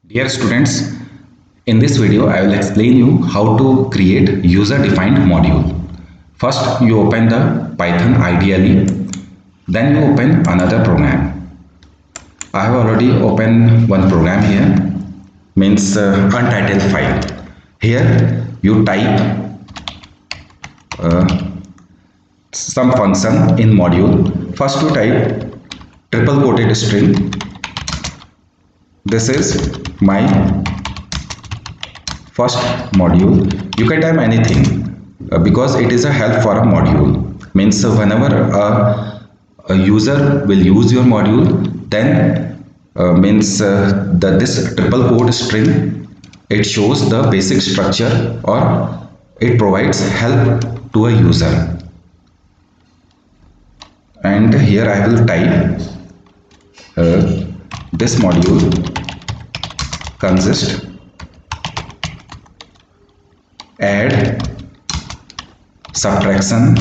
Dear students, in this video I will explain you how to create user-defined module. First you open the Python ideally, then you open another program. I have already opened one program here, means untitled file. Here you type some function in module. First you type triple quoted string. This is my first module. You can type anything because it is a help for a module. Means whenever a user will use your module, then this triple quote string, it shows the basic structure or it provides help to a user. And here I will type this module consists add, subtraction,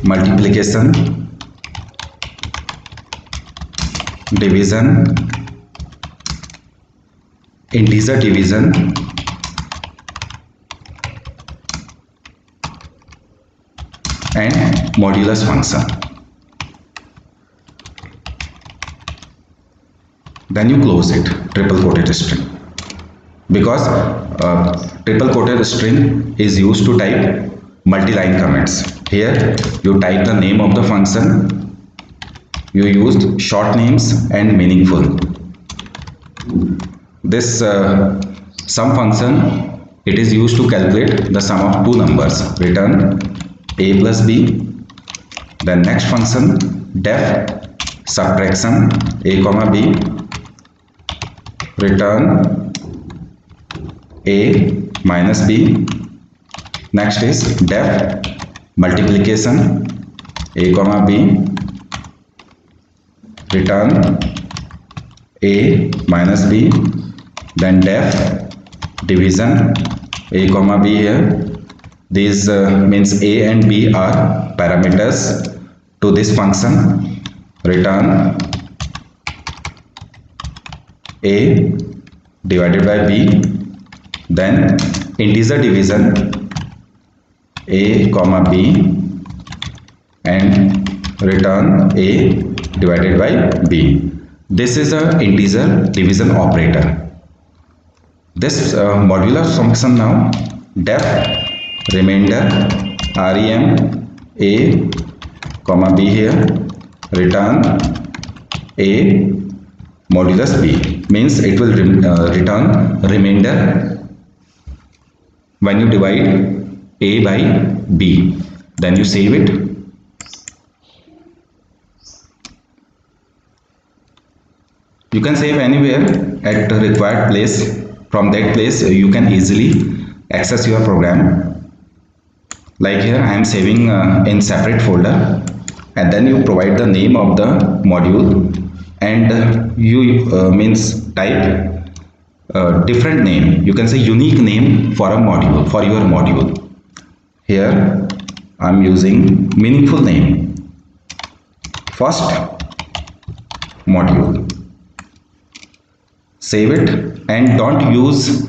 multiplication, division, integer division, and modulus function. Then you close it, triple quoted string, because triple quoted string is used to type multi-line comments. Here you type the name of the function, you used short names and meaningful. This sum function, it is used to calculate the sum of two numbers, return a plus b. Then next function, def subtraction a comma b, return a minus b. Next is def multiplication a comma b, return a minus b. Then def division a comma b. Here these means a and b are parameters to this function, return a divided by b. Then integer division a comma b and return a divided by b. This is a integer division operator. This modular function now, def remainder rem a comma b. Here return a modulus b, means it will return remainder when you divide a by b. Then you save it. You can save anywhere at the required place. From that place you can easily access your program. Like here I am saving in separate folder, and then you provide the name of the module, and you means type different name. You can say unique name for a module, for your module. Here I am using meaningful name, first module. Save it and don't use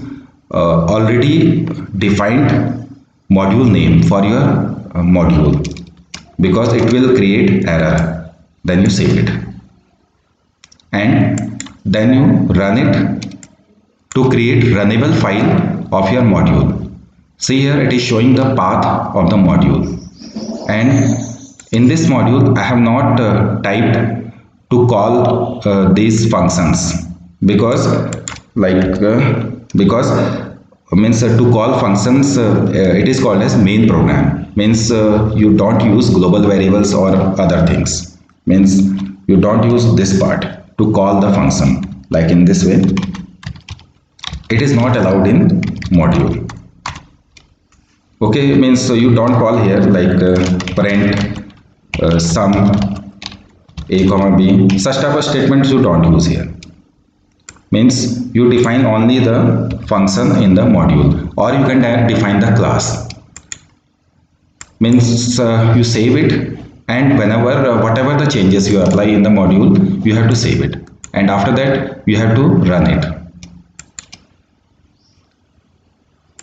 already defined module name for your module, because it will create error. Then you save it and then you run it to create runnable file of your module. See here it is showing the path of the module, and in this module I have not typed to call these functions, because means to call functions it is called as main program. Means you don't use global variables or other things. Means you don't use this part to call the function like in this way. It is not allowed in module. Okay, means so you don't call here like parent sum a comma b. Such type of statements you don't use here. Means you define only the function in the module, or you can define the class. Means you save it, and whenever whatever the changes you apply in the module, you have to save it, and after that you have to run it.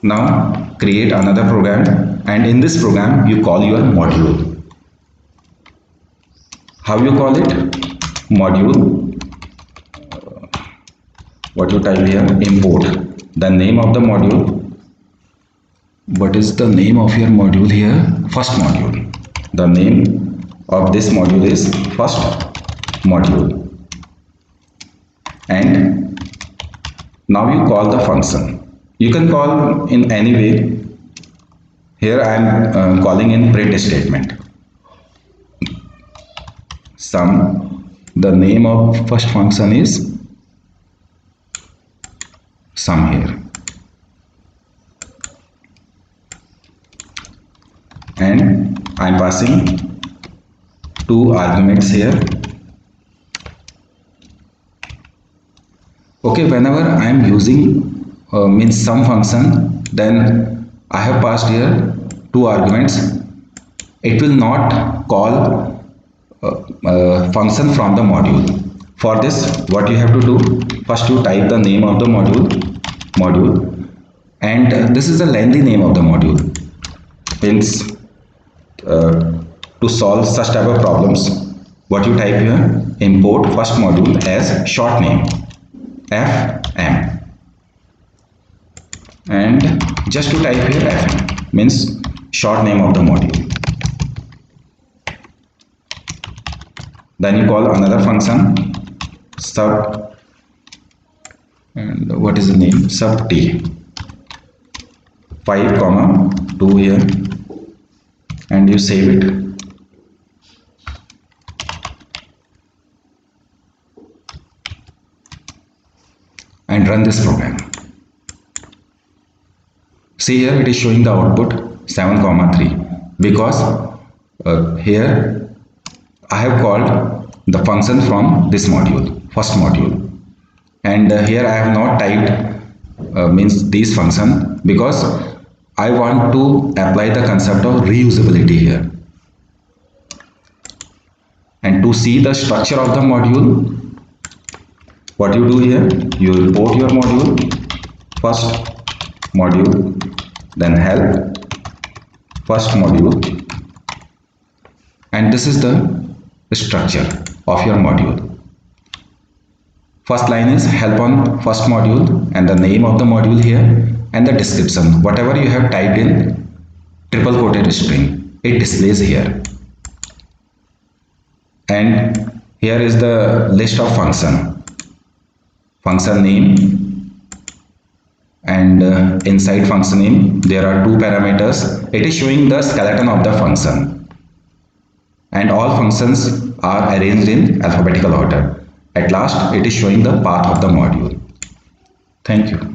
Now create another program, and in this program you call your module. How you call it? Module. What you type here? Import. The name of the module. What is the name of your module here? First module. The name of this module is first module. And now you call the function. You can call in any way. Here I am calling in print statement. Sum. The name of first function is sum here. And I am passing two arguments here. Okay, whenever I am using means sum function, then I have passed here two arguments. It will not call function from the module. For this, what you have to do? First, you type the name of the module, and this is the lengthy name of the module. Means to solve such type of problems, what you type here? Import first module as short name fm, and just to type here fm means short name of the module. Then you call another function sub, and what is the name? Sub t 5,2 here, and you save it. And run this program. See here, it is showing the output 7,3 because here I have called the function from this module, first module, and here I have not typed means this function because I want to apply the concept of reusability here. And to see the structure of the module, what you do here? You import your module, first module, then help, first module, and this is the structure of your module. First line is help on first module, and the name of the module here, and the description. Whatever you have typed in triple quoted string, it displays here. And here is the list of function name, and inside function name there are two parameters. It is showing the skeleton of the function, and all functions are arranged in alphabetical order. At last, it is showing the path of the module. Thank you.